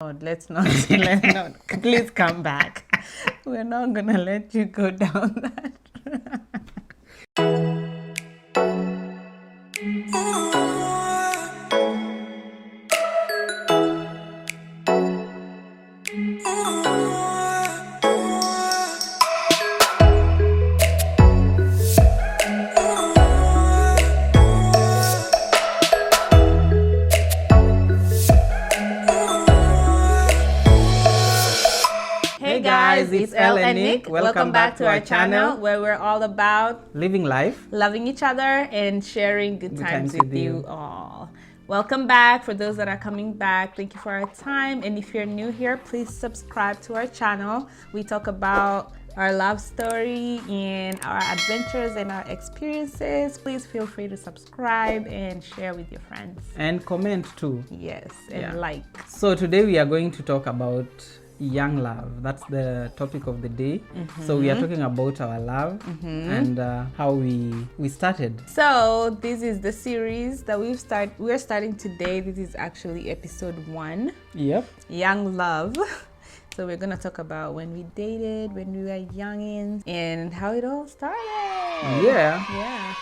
Let's not, let's not. Please come back. We're not gonna let you go down that. Hey guys, it's Elle and Nick. Welcome back to our channel where we're all about living life, loving each other, and sharing good times with you all. Welcome back. For those that are coming back, thank you for our time. And if you're new here, please subscribe to our channel. We talk about our love story and our adventures and our experiences. Please feel free to subscribe and share with your friends. and comment too. Yes, and Yeah. like. So today we are going to talk about young love. That's the topic of the day. So we are talking about our love and how we started. So this is the series that we're starting today. This is actually episode 1, Yep. Young Love. So we're gonna talk about when we dated, when we were youngins, and how it all started. Yeah. Yeah.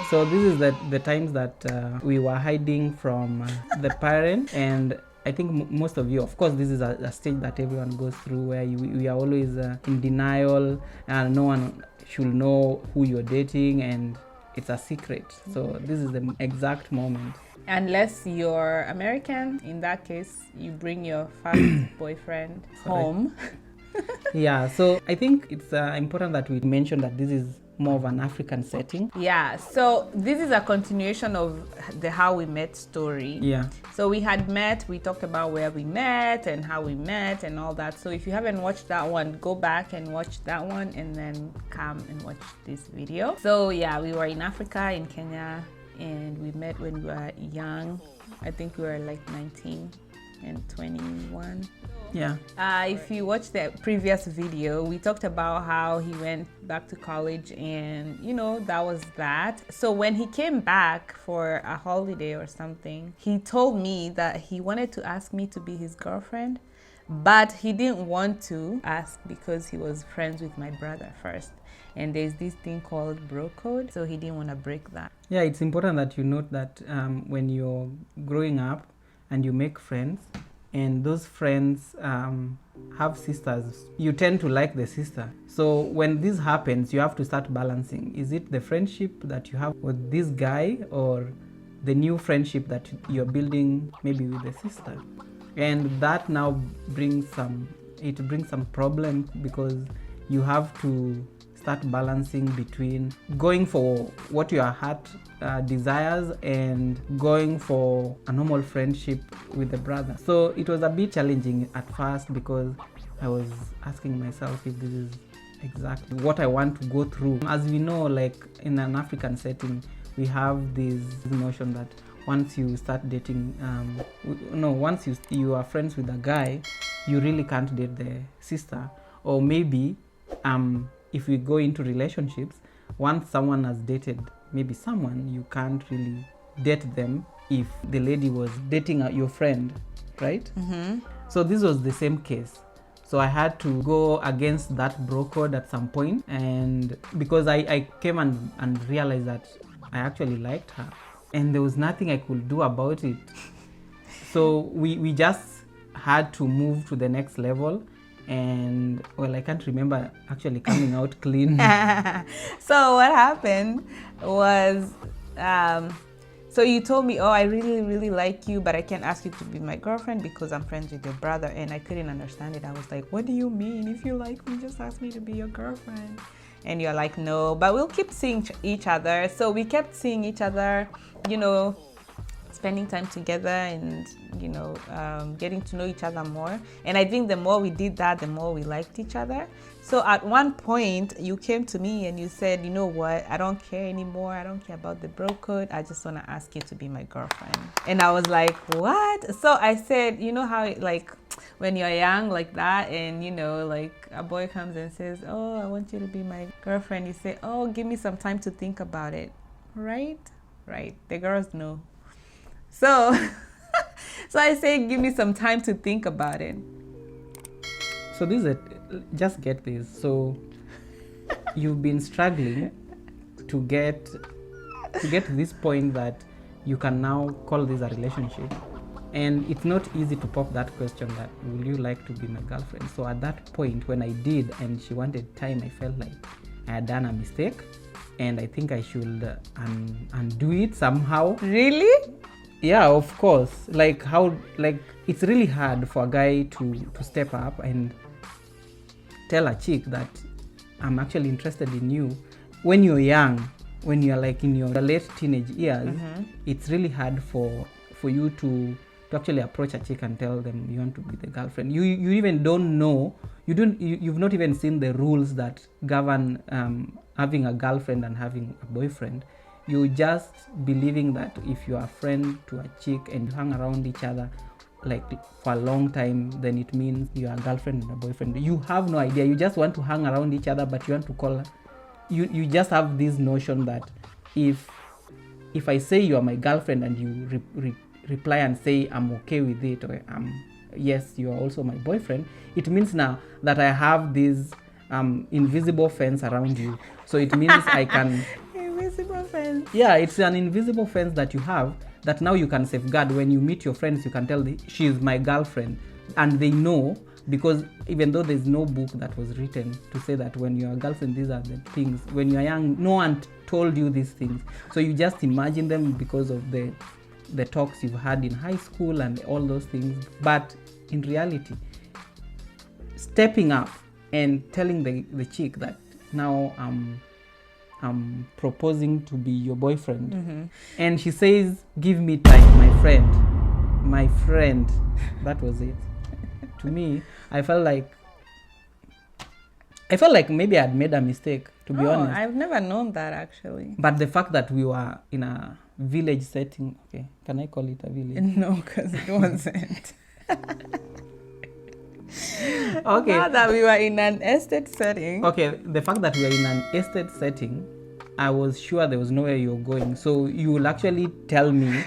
So this is the times that we were hiding from the parent, and I think most of you, of course, this is a stage that everyone goes through where we are always in denial, and no one should know who you're dating, and it's a secret. So this is the exact moment. Unless you're American, in that case, you bring your first boyfriend home. Yeah, so I think it's important that we mention that this is more of an African setting. Yeah. So this is a continuation of the how we met story. Yeah. So we had met, we talked about where we met and how we met and all that. So if you haven't watched that one, go back and watch that one and then come and watch this video. So yeah, we were in Africa, in Kenya, and we met when we were young. I think we were like 19 and 21. Yeah. If you watch the previous video, we talked about how he went back to college and, that was that. So when he came back for a holiday or something, he told me that he wanted to ask me to be his girlfriend, but he didn't want to ask because he was friends with my brother first. And there's this thing called bro code, so he didn't want to break that. Yeah, it's important that you note that when you're growing up and you make friends, and those friends have sisters, you tend to like the sister. So when this happens, you have to start balancing. Is it the friendship that you have with this guy or the new friendship that you're building maybe with the sister? And that now brings some problem because you have to start balancing between going for what your heart desires and going for a normal friendship with the brother. So it was a bit challenging at first because I was asking myself if this is exactly what I want to go through. As we know, like in an African setting, we have this notion that once you start dating, once you are friends with a guy, you really can't date the sister. Or maybe if we go into relationships, once someone has dated maybe someone, you can't really date them if the lady was dating your friend, right? So this was the same case. So I had to go against that bro code at some point, and because I came and realized that I actually liked her and there was nothing I could do about it. So we just had to move to the next level. And well, I can't remember actually coming out clean. So what happened was, so you told me, I really, really like you, but I can't ask you to be my girlfriend because I'm friends with your brother. And I couldn't understand it. I was like, what do you mean? If you like me, just ask me to be your girlfriend. And you're like, no, but we'll keep seeing each other. So we kept seeing each other, spending time together and getting to know each other more. And I think the more we did that, the more we liked each other. So at one point you came to me and you said, you know what, I don't care anymore, I don't care about the bro code, I just want to ask you to be my girlfriend. And I was like, what? So I said, you know how like when you're young like that, and like a boy comes and says, I want you to be my girlfriend, you say, give me some time to think about it, right? The girls know. So So I say, give me some time to think about it. So this is just get this. So you've been struggling to get to this point that you can now call this a relationship, and it's not easy to pop that question that will you like to be my girlfriend. So at that point when I did and she wanted time, I felt like I had done a mistake, and I think I should undo it somehow. Really? Yeah, of course. Like how, like it's really hard for a guy to step up and tell a chick that I'm actually interested in you when you're young, when you're like in your late teenage years. It's really hard for you to actually approach a chick and tell them you want to be the girlfriend. You even don't know, you've not even seen the rules that govern having a girlfriend and having a boyfriend. You just believing that if you are a friend to a chick and you hang around each other like for a long time, then it means you are a girlfriend and a boyfriend. You have no idea. You just want to hang around each other, but you want to call her. You just have this notion that if I say you are my girlfriend and you reply and say I'm okay with it, or yes, you are also my boyfriend, it means now that I have this invisible fence around you. So it means I can invisible fence. Yeah, it's an invisible fence that you have that now you can safeguard. When you meet your friends, you can tell she's my girlfriend, and they know, because even though there's no book that was written to say that when you're a girlfriend, these are the things. When you're young, no one told you these things, so you just imagine them because of the talks you've had in high school and all those things. But in reality, stepping up and telling the chick that now I'm proposing to be your boyfriend, and she says, give me time, my friend. That was it. To me, I felt like maybe I'd made a mistake, to be honest. I've never known that, actually. But the fact that we were in a village setting, okay, can I call it a village? No, because it wasn't. Okay. Now that we were in an estate setting. Okay, the fact that we were in an estate setting, I was sure there was nowhere you were going. So you will actually tell me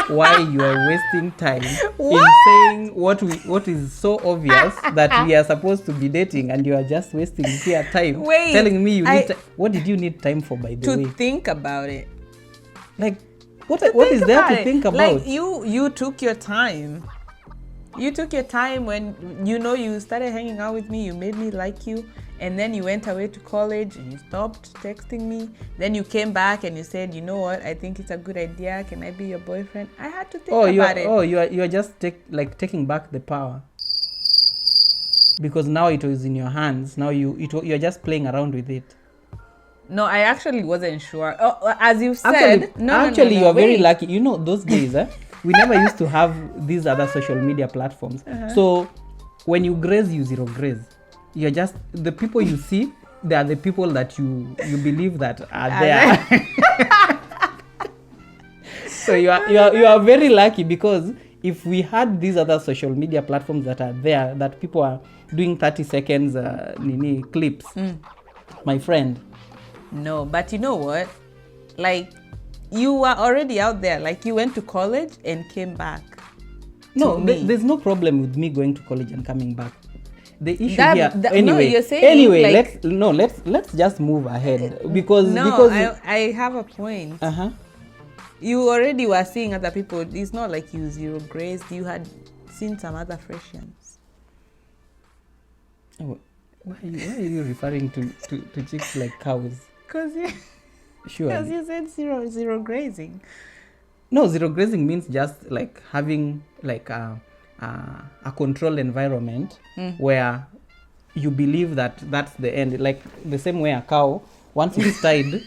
why you are wasting time in saying what is so obvious that we are supposed to be dating, and you are just wasting here time. Wait, telling me you need what did you need time for, by the way? To think about it. Like what is there to think about? Like you took your time. You took your time when you started hanging out with me, you made me like you, and then you went away to college and you stopped texting me. Then you came back and you said, you know what, I think it's a good idea. Can I be your boyfriend? I had to think about it. Oh, you are just taking back the power. Because now it was in your hands. Now you're just playing around with it. No, I actually wasn't sure. Oh, as you said, actually, you are very lucky. You know, those days, we never used to have these other social media platforms. So when you graze, you zero graze. You're just, the people you see, they are the people that you believe that are there. So you are very lucky, because if we had these other social media platforms that are there, that people are doing 30 seconds clips, my friend. No, but you know what? Like, you were already out there. Like, you went to college and came back. No, there's no problem with me going to college and coming back. The issue anyway. No, you're saying let's just move ahead, because I have a point. You already were seeing other people. It's not like you zero grazed. You had seen some other Freshans. Oh, why are you referring to chicks like cows? Because you said zero grazing. No, zero grazing means just like having like a controlled environment where you believe that that's the end. Like the same way a cow, once it's tied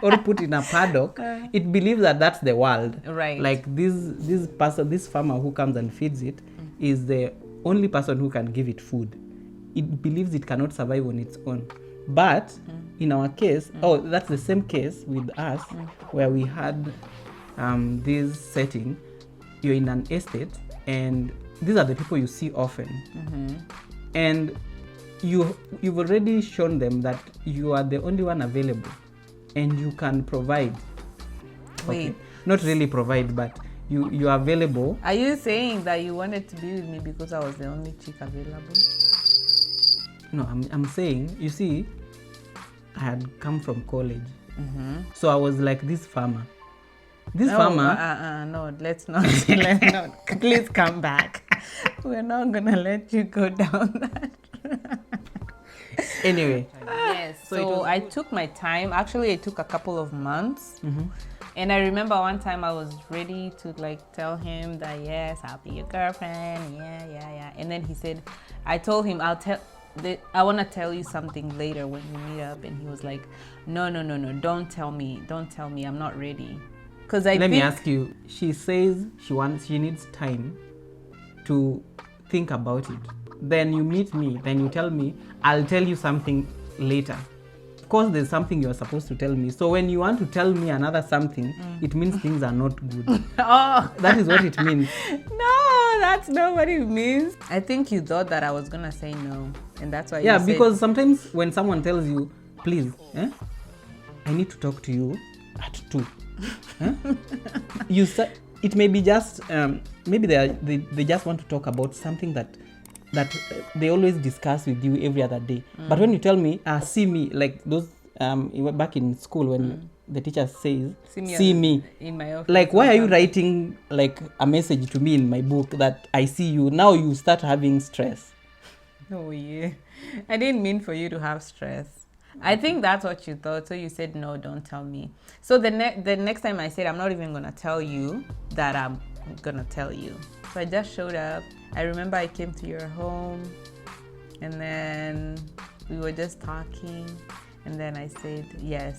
or put in a paddock, it believes that that's the world. Right. Like this farmer who comes and feeds it is the only person who can give it food. It believes it cannot survive on its own. But in our case, that's the same case with us, where we had this setting. You're in an estate, and these are the people you see often, and you've already shown them that you are the only one available, and you can provide. Wait. Okay. Not really provide, but you are available. Are you saying that you wanted to be with me because I was the only chick available? No, I'm saying, you see, I had come from college. So I was like this farmer. No, let's not. Let's not. Please come back. We're not gonna let you go down that. Anyway. Yes. So I took my time. Actually, it took a couple of months. And I remember one time I was ready to like tell him that yes, I'll be your girlfriend. Yeah. And then he said, I told him I want to tell you something later when we meet up. And he was like, no, don't tell me, I'm not ready. Because let me ask you, she says she needs time to think about it. Then you meet me, then you tell me, I'll tell you something later. Of course, there's something you're supposed to tell me. So when you want to tell me another something, it means things are not good. Oh, that is what it means. No, that's not what it means. I think you thought that I was going to say no. And that's why you said... because sometimes when someone tells you, please, I need to talk to you at 2. It may be just maybe they just want to talk about something that they always discuss with you every other day. But when you tell me, see me, like those back in school when the teacher says, see me in my office, like why are you writing like a message to me in my book that I see you? Now you start having stress. Oh yeah, I didn't mean for you to have stress. I think that's what you thought. So you said, no, don't tell me. So the next time I said, I'm not even going to tell you that I'm going to tell you. So I just showed up. I remember I came to your home and then we were just talking. And then I said, yes.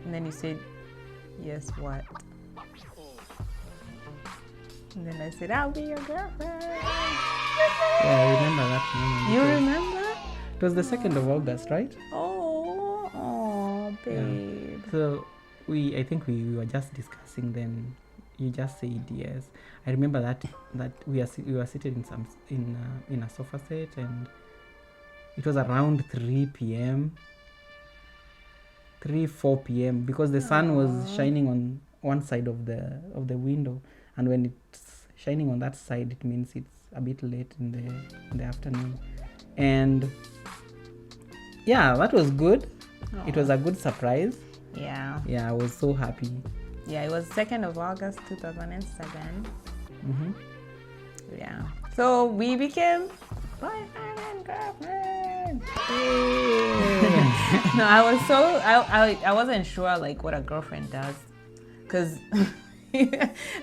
And then you said, yes, what? And then I said, I'll be your girlfriend. Yeah, I remember that moment. You remember? It was the 2nd of August, right? Oh, babe. Yeah. So I think we were just discussing. Then you just said yes. I remember that we were seated in a sofa set, and it was around 4 p.m. because the sun was shining on one side of the window, and when it's shining on that side, it means it's a bit late in the afternoon. And yeah, that was good. Aww. It was a good surprise. Yeah, I was so happy. Yeah, it was 2nd of August 2007. Yeah, so we became boyfriend and girlfriend. No, I wasn't sure like what a girlfriend does, because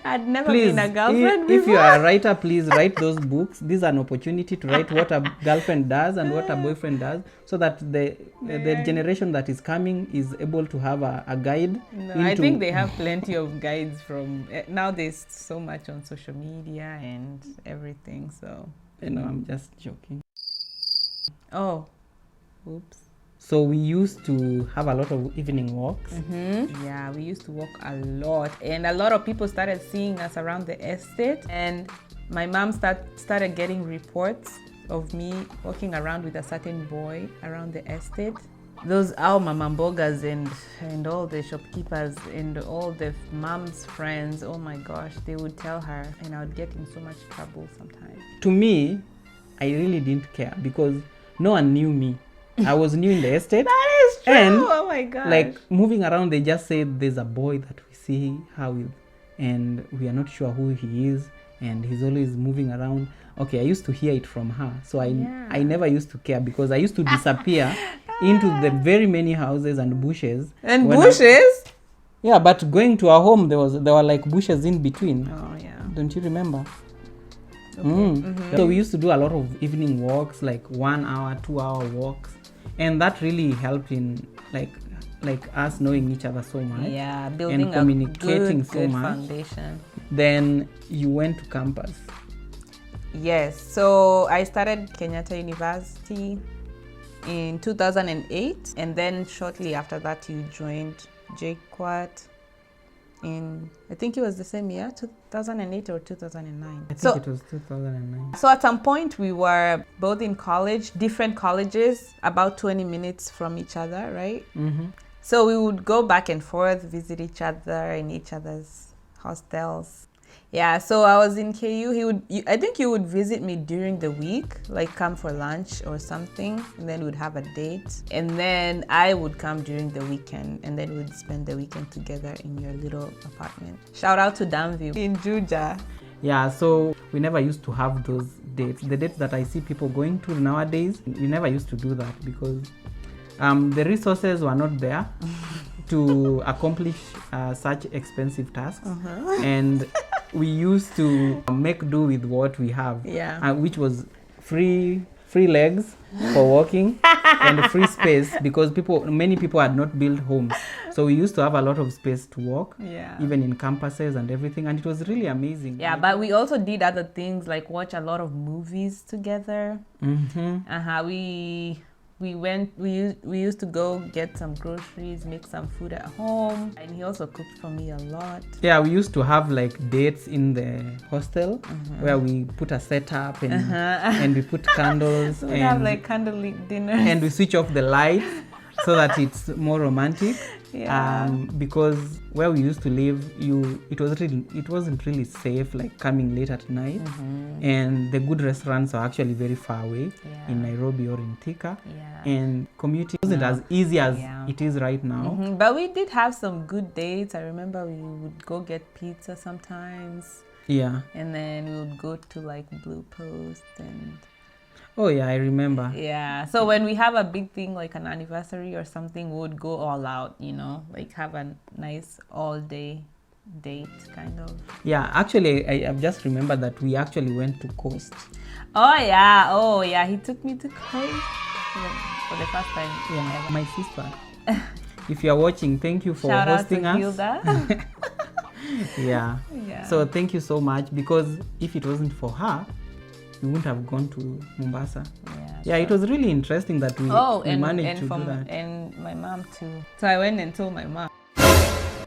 I'd never been a girlfriend before. If you are a writer, please write those books. This is an opportunity to write what a girlfriend does and what a boyfriend does, so that the generation that is coming is able to have a guide. No, I think they have plenty of guides from... Now there's so much on social media and everything, so... I'm just joking. Oh, oops. So we used to have a lot of evening walks. Yeah, we used to walk a lot, and a lot of people started seeing us around the estate, and my mom started getting reports of me walking around with a certain boy around the estate. Those mama mbogas and all the shopkeepers and all the mom's friends, oh my gosh, they would tell her, and I would get in so much trouble sometimes. To me, I really didn't care because no one knew me. I was new in the estate. That is true. And oh my gosh. Like moving around, they just said there's a boy that we see and we are not sure who he is, and he's always moving around. Okay, I used to hear it from her, so I never used to care because I used to disappear into the very many houses and bushes. And bushes? Yeah, but going to our home, there were like bushes in between. Oh yeah. Don't you remember? Okay. So we used to do a lot of evening walks, like 1 hour, 2 hour walks, and that really helped in like us knowing each other so much. Yeah, building and communicating a so good much. Foundation. Then you went to campus. Yes, so I started Kenyatta University in 2008, and then shortly after that you joined JKUAT in, I think it was the same year, 2008 or 2009. I think it was 2009. So at some point we were both in college, different colleges, about 20 minutes from each other, right? So we would go back and forth, visit each other in each other's hostels. Yeah, so I was in KU. I think you would visit me during the week, like come for lunch or something, and then we'd have a date. And then I would come during the weekend, and then we'd spend the weekend together in your little apartment. Shout out to Danville in Juja. Yeah, so we never used to have those dates. The dates that I see people going to nowadays, we never used to do that because the resources were not there to accomplish such expensive tasks. And we used to make do with what we have, which was free legs for walking and free space because many people had not built homes. So we used to have a lot of space to walk, even in campuses and everything, and it was really amazing. Yeah, but we also did other things like watch a lot of movies together. We used to go get some groceries, make some food at home, and he also cooked for me a lot. Yeah, we used to have like dates in the hostel where we put a setup and and we put candles we have like candlelit dinners, and we switch off the lights so that it's more romantic. Because where we used to live, it wasn't really safe, like coming late at night, and the good restaurants are actually very far away in Nairobi or in Thika, and commuting wasn't as easy as it is right now. But we did have some good dates. I remember we would go get pizza sometimes, and then we would go to like Blue Post and oh yeah, I remember. Yeah, so when we have a big thing like an anniversary or something, we would go all out, like have a nice all-day date kind of. Yeah, actually, I've just remembered that we actually went to Coast. Oh yeah, he took me to Coast for the first time. Yeah, my sister. If you're watching, thank you for hosting us. Shout out to Hilda. Yeah. So thank you so much, because if it wasn't for her, we wouldn't have gone to Mombasa. Yeah, it was really interesting that we managed to do that. And my mom too. So I went and told my mom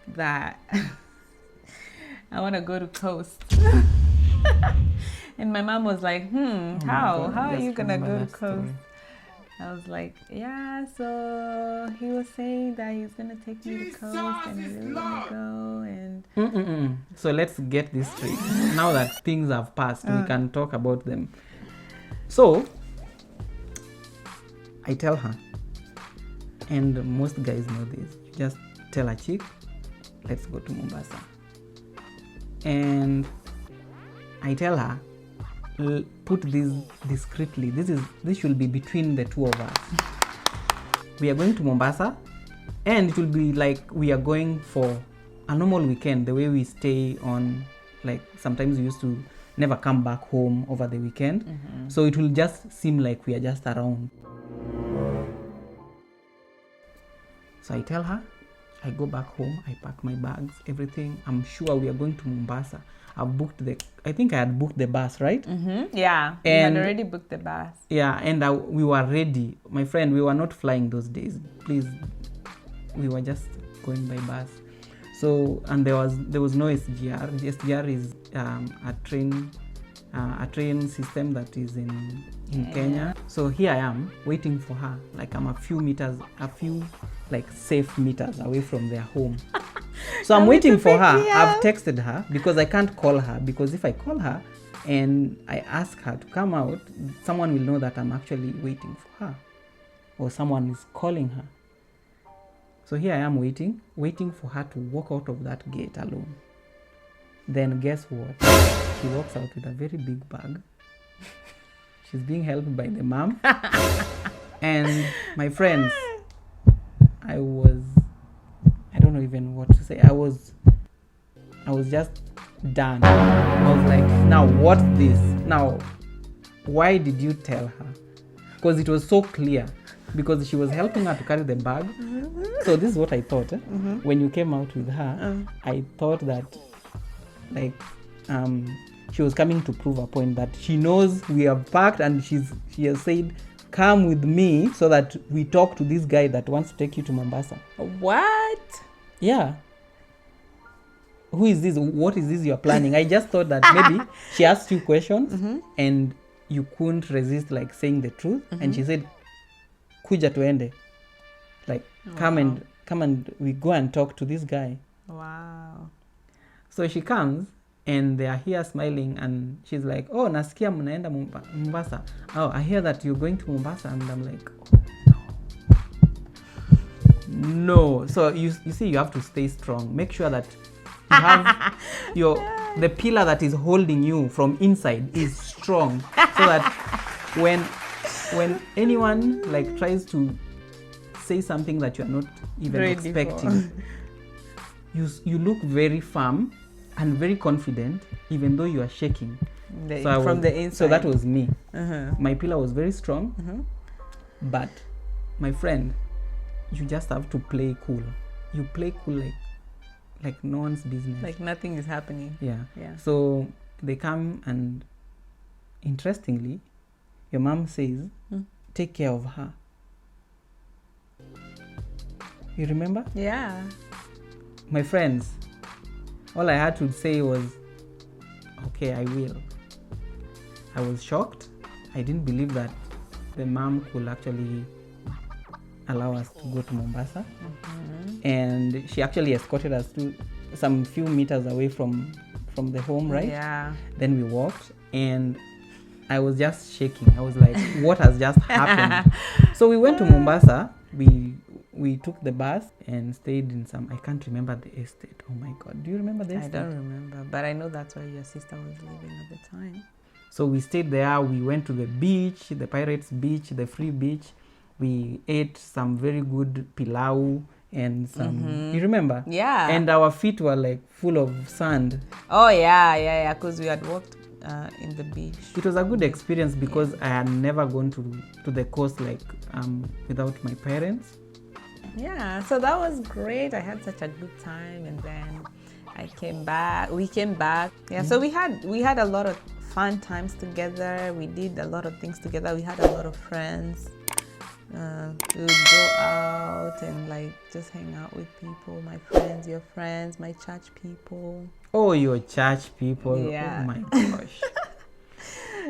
that I want to go to Coast. And my mom was like, how are you going to go to Coast? I was like, yeah, so he was saying that he's going to take me to Coast and I really want to go. And So let's get this straight. Now that things have passed, we can talk about them. So I tell her, and most guys know this, you just tell a chick, let's go to Mombasa. And I tell her, put this discreetly. This should be between the two of us. We are going to Mombasa, and it will be like we are going for a normal weekend, the way we stay on, like sometimes we used to never come back home over the weekend. So it will just seem like we are just around. So I tell her, I go back home, I pack my bags, everything. I'm sure we are going to Mombasa. I think I had booked the bus, right? Yeah, we had already booked the bus. Yeah, and we were ready. My friend, we were not flying those days. Please, we were just going by bus. So, and there was no SGR. The SGR is a train system that is in Kenya. So here I am waiting for her. Like I'm a few like safe meters away from their home. So I'm waiting for her. I've texted her because I can't call her, because if I call her and I ask her to come out, someone will know that I'm actually waiting for her, or someone is calling her. So here I am waiting for her to walk out of that gate alone. Then guess what? She walks out with a very big bag. She's being helped by the mom. And my friends, I don't know even what to say. I was just done. I was like, now what's this? Now, why did you tell her? Because it was so clear. Because she was helping her to carry the bag. So this is what I thought. When you came out with her, I thought that she was coming to prove a point, that she knows we have packed, and she has said, come with me so that we talk to this guy that wants to take you to Mombasa. What? Yeah. Who is this? What is this you're planning? I just thought that maybe she asked you questions and you couldn't resist like saying the truth. And she said, kuja tuende. Like, come and we go and talk to this guy. Wow. So she comes and they are here smiling, and she's like, oh, nasikia mnaenda Mombasa. Oh, I hear that you're going to Mombasa. And I'm like, oh, no. So you see, you have to stay strong. Make sure that you have the pillar that is holding you from inside is strong, so that when anyone like tries to say something that you're not even expecting, you look very firm and very confident, even though you are shaking. From the inside. So that was me. My pillar was very strong, but my friend, you just have to play cool. You play cool like no one's business. Like nothing is happening. Yeah. So they come, and interestingly, your mom says, take care of her. You remember? Yeah. My friends, all I had to say was, okay, I will. I was shocked. I didn't believe that the mom could actually allow us to go to Mombasa. And she actually escorted us to some few meters away from the home, right? Yeah. Then we walked, and I was just shaking. I was like, what has just happened? So we went to Mombasa. We took the bus and stayed in some, I can't remember the estate. Oh my God. Do you remember the estate? I don't remember, but I know that's where your sister was living at the time. So we stayed there. We went to the beach, the Pirates Beach, the free beach. We ate some very good pilau and some, you remember? Yeah. And our feet were like full of sand. Oh yeah, because we had walked in the beach. It was a good experience because I had never gone to the coast like without my parents. Yeah, so that was great. I had such a good time, and then we came back. Yeah, so we had a lot of fun times together. We did a lot of things together. We had a lot of friends. We would go out and like just hang out with people, my friends, your friends, my church people. Oh, your church people. Yeah. Oh my gosh.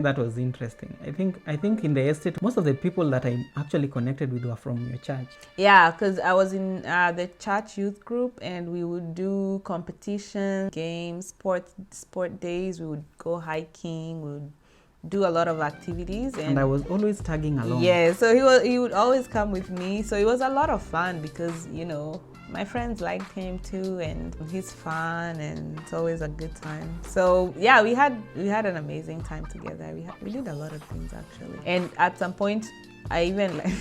That was interesting. I think in the estate, most of the people that I actually connected with were from your church. Yeah, because I was in the church youth group, and we would do competition, games, sport days. We would go hiking. We would do a lot of activities, and I was always tagging along. Yeah, so he would always come with me. So it was a lot of fun because my friends liked him too, and he's fun, and it's always a good time. So yeah, we had an amazing time together. We did a lot of things actually, and at some point, I even like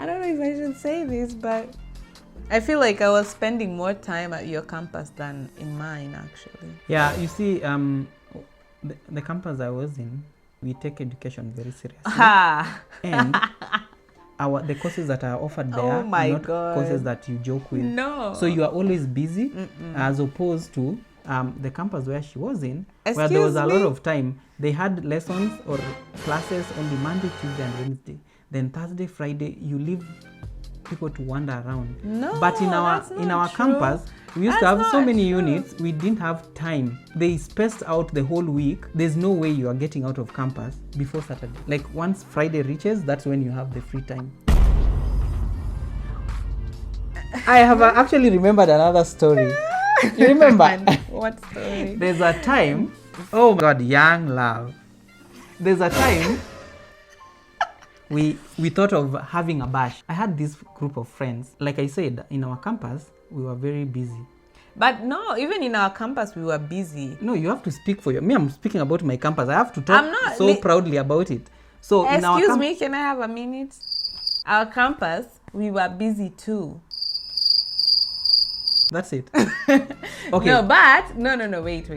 I don't know if I should say this, but I feel like I was spending more time at your campus than in mine actually. Yeah, you see, the campus I was in, we take education very seriously, and the courses that are offered there are not courses that you joke with. No. So you are always busy, as opposed to the campus where she was in, where there was a lot of time. They had lessons or classes only Monday, Tuesday, and Wednesday. Then Thursday, Friday, you leave people to wander around. No, but in our campus, we used to have so many units, we didn't have time. They spaced out the whole week. There's no way you are getting out of campus before Saturday. Like once Friday reaches, that's when you have the free time. I have actually remembered another story. You remember? What story? There's a time, oh my God, young love. There's a time we thought of having a bash. I had this group of friends. Like I said, in our campus, we were very busy. But no, even in our campus, we were busy. No, you have to speak for you. Me, I'm speaking about my campus. I have to talk proudly about it. So excuse me, can I have a minute? Our campus, we were busy too. That's it. Okay. No, but no. Wait.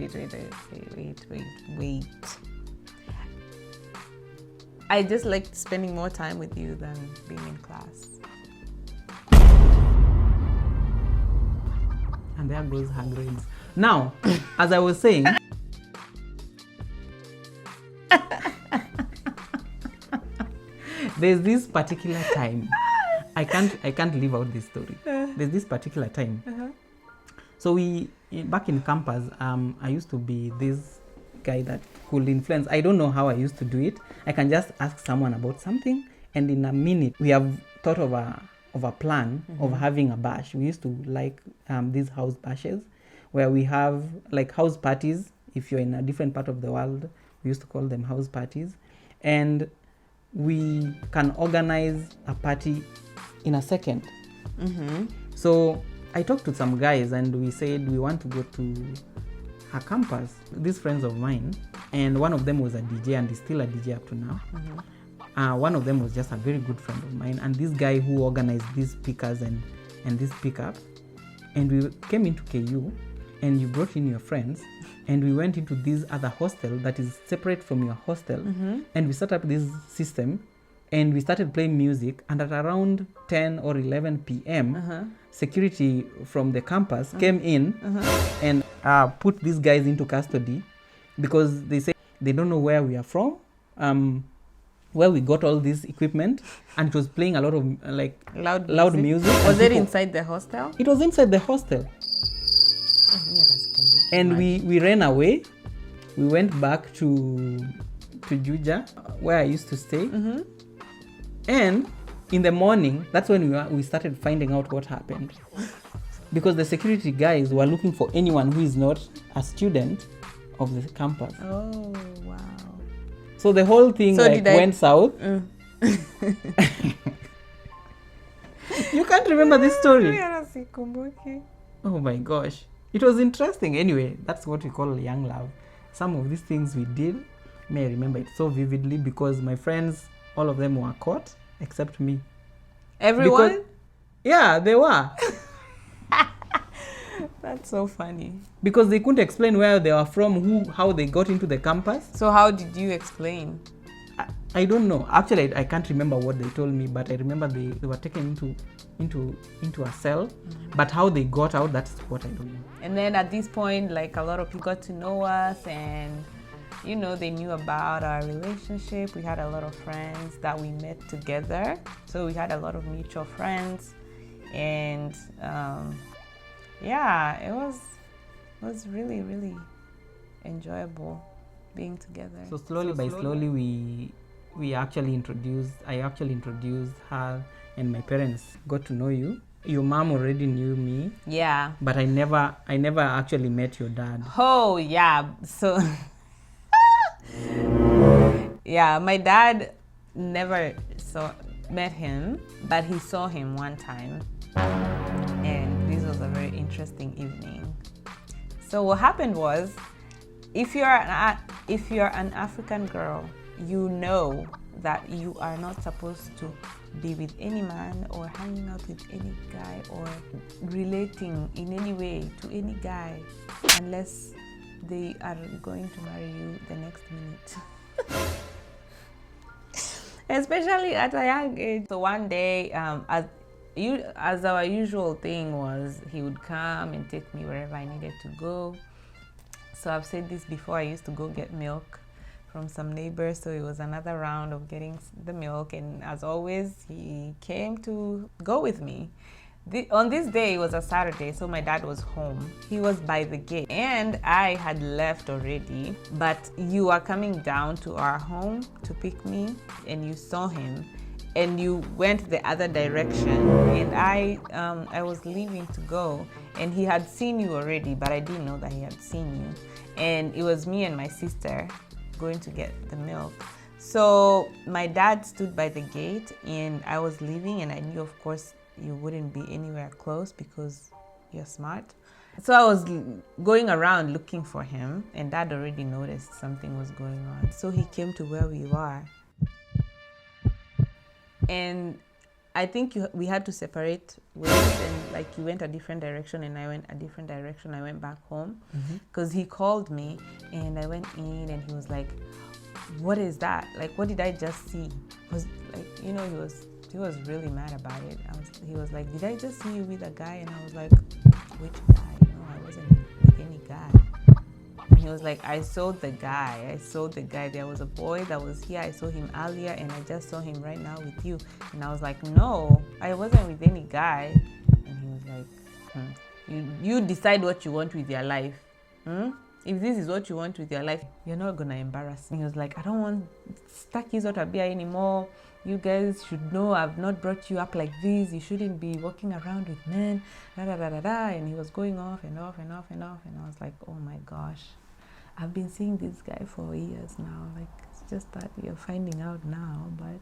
I just liked spending more time with you than being in class. And there goes her grades. Now, as I was saying, there's this particular time. I can't leave out this story. There's this particular time. So back in campus, I used to be this guy that could influence. I don't know how I used to do it. I can just ask someone about something, and in a minute, we have thought of a plan of having a bash. We used to like these house bashes where we have like house parties. If you're in a different part of the world, we used to call them house parties. And we can organize a party in a second. Mm-hmm. So I talked to some guys and we said we want to go to her campus, these friends of mine, and one of them was a DJ and is still a DJ up to now. Mm-hmm. One of them was just a very good friend of mine, and this guy who organized these pickers and these pickups, and we came into KU and you brought in your friends and we went into this other hostel that is separate from your hostel. Mm-hmm. And we set up this system and we started playing music, and at around 10 or 11 p.m. Security from the campus came in and put these guys into custody because they say they don't know where we are from, where we got all this equipment, and it was playing a lot of like loud music. Was it inside the hostel? It was inside the hostel. And we ran away. We went back to Juja, where I used to stay. Mm-hmm. And in the morning, that's when we started finding out what happened. Because the security guys were looking for anyone who is not a student of the campus. Oh, wow. So the whole thing went south. You can't remember this story? Oh my gosh. It was interesting. Anyway, that's what we call young love. Some of these things we did, may I remember it so vividly because my friends, all of them were caught except me. Everyone? Because, yeah, they were. That's so funny. Because they couldn't explain where they were from, how they got into the campus. So how did you explain? I don't know. Actually, I can't remember what they told me, but I remember they were taken into a cell. Mm-hmm. But how they got out, that's what I don't know. And then at this point, like a lot of people got to know us and, you know, they knew about our relationship. We had a lot of friends that we met together. So we had a lot of mutual friends. And yeah, it was really, really enjoyable being together. So slowly, I actually introduced her, and my parents got to know you. Your mom already knew me. Yeah. But I never actually met your dad. Oh, yeah. So yeah, my dad never met him, but he saw him one time. And this was a very interesting evening. So what happened was, if you're an African girl, you know that you are not supposed to be with any man or hanging out with any guy or relating in any way to any guy unless they are going to marry you the next minute. Especially at a young age. So one day, as our usual thing was, he would come and take me wherever I needed to go. So I've said this before, I used to go get milk from some neighbors, so it was another round of getting the milk, and as always, he came to go with me. On this day, it was a Saturday, so my dad was home. He was by the gate, and I had left already, but you are coming down to our home to pick me, and you saw him, and you went the other direction, and I was leaving to go, and he had seen you already, but I didn't know that he had seen you, and it was me and my sister going to get the milk. So my dad stood by the gate and I was leaving, and I knew, of course, you wouldn't be anywhere close because you're smart. So I was going around looking for him, and Dad already noticed something was going on. So he came to where we were. And I think we had to separate ways, and like you went a different direction and I went a different direction. I went back home because he called me, and I went in and he was like, "What is that? Like, what did I just see?" Was like, you know, he was really mad about it. He was like, "Did I just see you with a guy?" And I was like, "Which guy? No, I wasn't with any guy." And he was like, I saw the guy. There was a boy that was here. I saw him earlier, and I just saw him right now with you." And I was like, "No, I wasn't with any guy." And he was like, You decide what you want with your life. if this is what you want with your life, you're not gonna embarrass me. He was like, I don't want Staki Zotabia anymore. You guys should know I've not brought you up like this. You shouldn't be walking around with men. Da, da, da, da, da. And he was going off and off and off and off. And I was like, oh my gosh, I've been seeing this guy for years now. Like, it's just that you're finding out now. But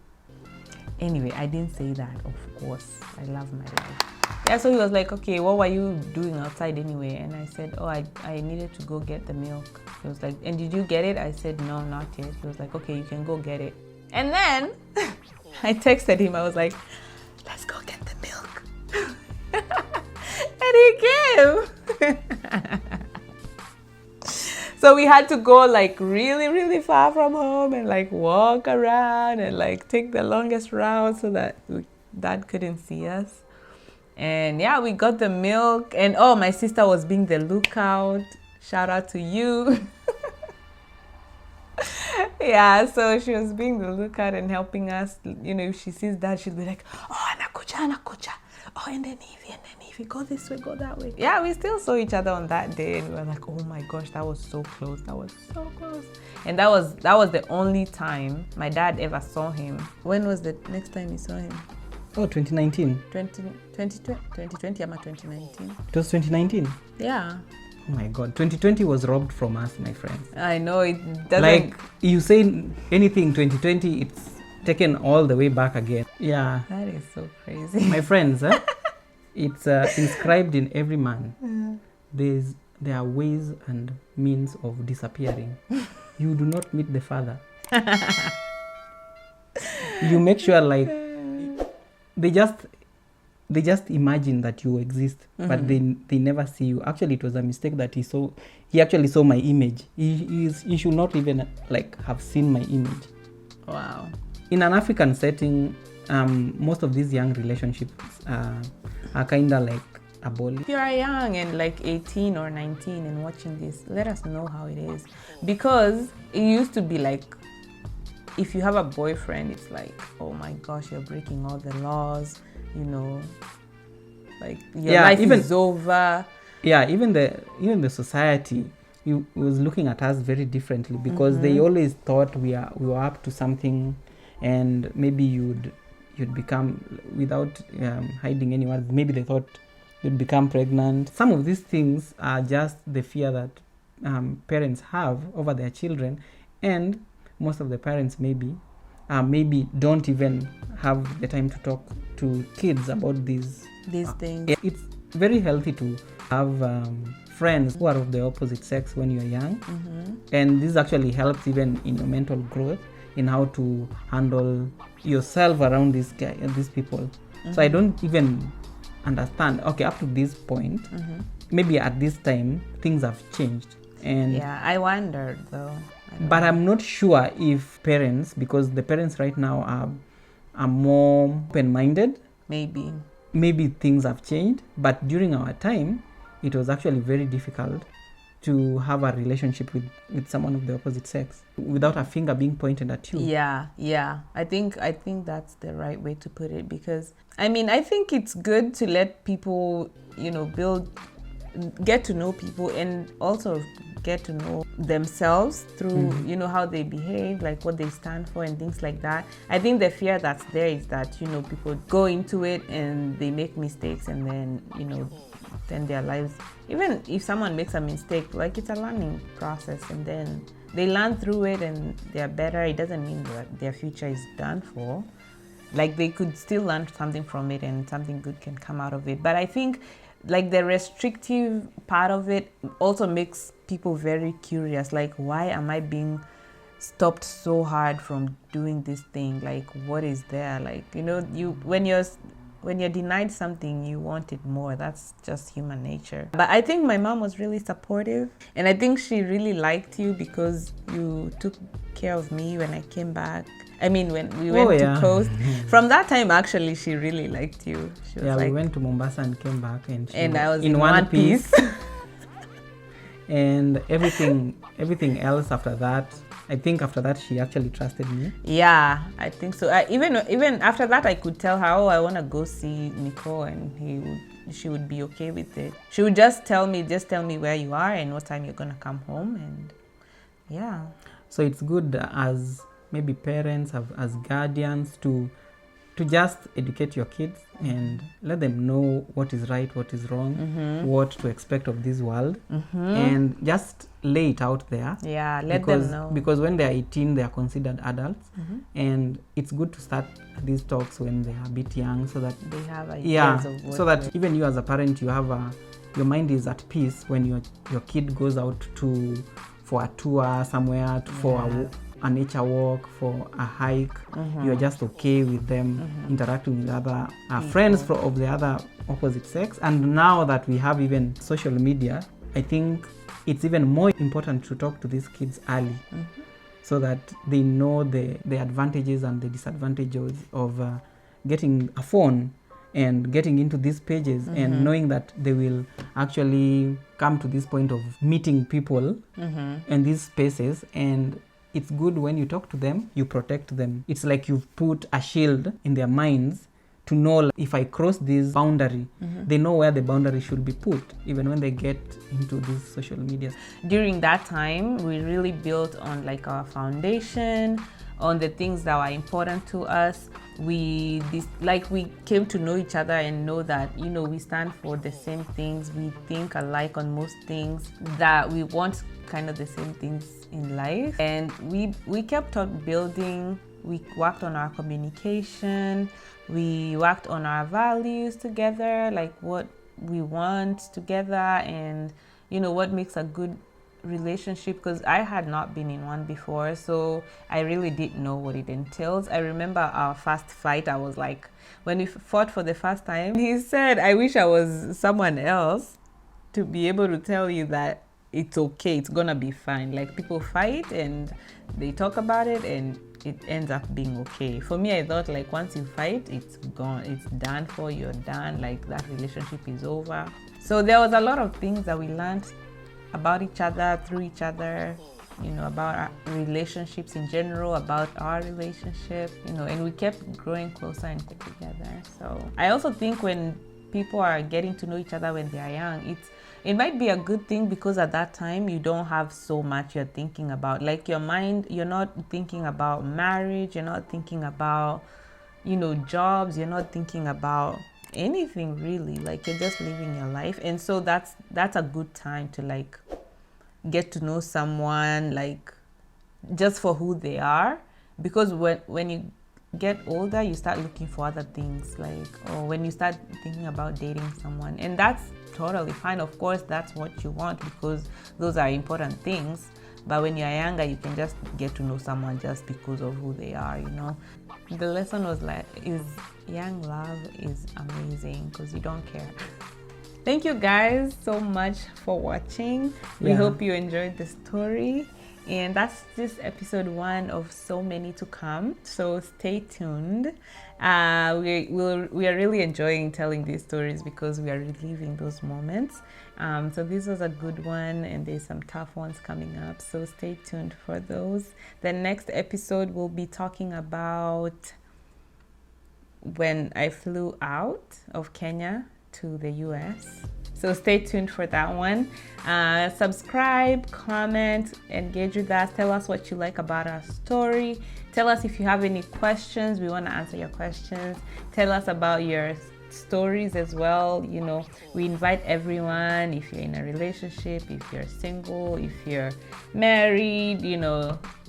anyway, I didn't say that, of course. I love my life. Yeah, so he was like, okay, what were you doing outside anyway? And I said, oh, I needed to go get the milk. He was like, and did you get it? I said, no, not yet. He was like, okay, you can go get it. And then I texted him. I was like, let's go get the milk. And he came. So we had to go like really, really far from home and like walk around and like take the longest route so that Dad couldn't see us. And yeah, we got the milk. And oh, my sister was being the lookout. Shout out to you. Yeah, so she was being the lookout and helping us. You know, if she sees Dad, she'll be like, oh, anakuja. Oh, and then if go this way, go that way. Yeah, we still saw each other on that day, and we were like, oh my gosh, that was so close. That was so close. And that was the only time my dad ever saw him. When was the next time you saw him? Oh, 2019. 2020, ama 2019. It was 2019? Yeah. Oh my God, 2020 was robbed from us, my friends. I know, it doesn't... Like, you say anything 2020, it's taken all the way back again. Yeah. That is so crazy. My friends, it's inscribed in every man. There are ways and means of disappearing. You do not meet the father. You make sure, like, they just imagine that you exist, but they never see you. Actually, it was a mistake that he actually saw my image. He should not even like have seen my image. Wow. In an African setting, most of these young relationships are kind of like abolish. If you are young and like 18 or 19 and watching this, let us know how it is. Because it used to be like, if you have a boyfriend, it's like, oh my gosh, you're breaking all the laws, you know, like your life is over. Yeah, even the society was looking at us very differently, because they always thought we were up to something, and maybe you'd become, without hiding any words, maybe they thought you'd become pregnant. Some of these things are just the fear that parents have over their children, and most of the parents maybe don't even have the time to talk to kids about these things. It's very healthy to have friends who are of the opposite sex when you're young, and this actually helps even in your mental growth, in how to handle yourself around these people. So I don't even understand, okay, up to this point, maybe at this time things have changed. And yeah, I wondered though. But I'm not sure if parents, because the parents right now are more open-minded. Maybe things have changed, but during our time, it was actually very difficult to have a relationship with someone of the opposite sex without a finger being pointed at you. Yeah. I think that's the right way to put it, because I mean, I think it's good to let people, you know, get to know people, and also get to know themselves through, you know, how they behave, like what they stand for and things like that. I think the fear that's there is that, you know, people go into it and they make mistakes, and then, you know, then their lives, even if someone makes a mistake, like it's a learning process, and then they learn through it and they're better. It doesn't mean that their future is done for. Like, they could still learn something from it and something good can come out of it. But I think like the restrictive part of it also makes people very curious. Like, why am I being stopped so hard from doing this thing? Like, what is there? Like, you know, when you're denied something, you want it more. That's just human nature. But I think my mom was really supportive, and I think she really liked you because you took care of me when I came back. I mean, when we went to Coast. From that time, actually, she really liked you. She was we went to Mombasa and came back, and I was in one piece. And everything else after that, I think after that she actually trusted me. Yeah, I think so. Even after that, I could tell her, oh, I want to go see Nicole, and she would be okay with it. She would just tell me where you are and what time you're gonna come home, and yeah. So it's good as maybe parents, as guardians, to just educate your kids and let them know what is right, what is wrong, what to expect of this world, and just lay it out there. Yeah, let them know. Because when they are 18, they are considered adults, and it's good to start these talks when they are a bit young, so that they have ideas of what so that even you as a parent, you have your mind is at peace when your kid goes out for a tour somewhere, for a nature walk, for a hike. You're just okay with them interacting with other friends of the other opposite sex. And now that we have even social media, I think it's even more important to talk to these kids early, so that they know the advantages and the disadvantages of getting a phone and getting into these pages, and knowing that they will actually come to this point of meeting people in these spaces. And it's good when you talk to them, you protect them. It's like you've put a shield in their minds to know, if I cross this boundary, they know where the boundary should be put, even when they get into these social media. During that time, we really built on like our foundation, on the things that were important to us. We came to know each other and know that, we stand for the same things. We think alike on most things, that we want kind of the same things in life. And we kept on building. We worked on our communication. We worked on our values together, like what we want together, and what makes a good relationship, because I had not been in one before, so I really didn't know what it entails. I remember our first fight. I was like, when we fought for the first time, he said, I wish I was someone else to be able to tell you that it's okay, it's gonna be fine. Like, people fight and they talk about it and it ends up being okay. For me, I thought, like, once you fight, it's gone, it's done for, you're done, like that relationship is over. So there was a lot of things that we learned about each other, through each other, about our relationships in general, about our relationship, and we kept growing closer and together. So I also think when people are getting to know each other when they are young, it might be a good thing, because at that time you don't have so much you're thinking about. Like, your mind, you're not thinking about marriage, you're not thinking about, jobs, you're not thinking about anything really. Like, you're just living your life. And so that's a good time to like get to know someone, like, just for who they are. Because when you get older, you start looking for other things, like, or when you start thinking about dating someone, and that's totally fine. Of course, that's what you want, because those are important things. But when you're younger, you can just get to know someone just because of who they are, The lesson was young love is amazing, because you don't care. Thank you guys so much for watching. We hope you enjoyed the story. And that's just episode 1 of so many to come. So stay tuned. We are really enjoying telling these stories, because we are reliving those moments. So this was a good one, and there's some tough ones coming up. So stay tuned for those. The next episode we'll be talking about when I flew out of Kenya to the US. So stay tuned for that one. Subscribe, comment, engage with us. Tell us what you like about our story. Tell us if you have any questions. We want to answer your questions. Tell us about your stories as well. We invite everyone. If you're in a relationship, if you're single, if you're married,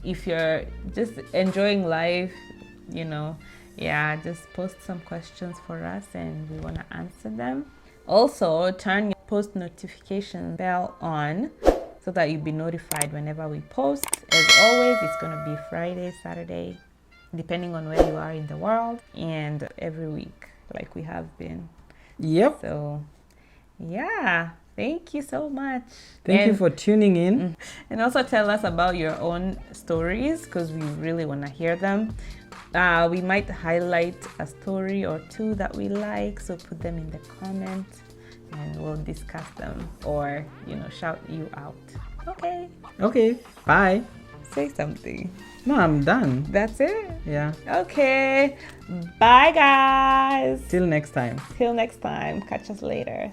if you're just enjoying life, just post some questions for us and we want to answer them. Also, turn your post notification bell on so that you'll be notified whenever we post. As always, it's going to be Friday, Saturday, depending on where you are in the world, and every week, like we have been. Yep. So, thank you so much. Thank you for tuning in. And also tell us about your own stories, because we really want to hear them. We might highlight a story or two that we like, so put them in the comments and we'll discuss them, or shout you out. Okay, bye. say something. No, I'm done. That's it? Yeah. Okay. Bye, guys. Till next time. Till next time. Catch us later.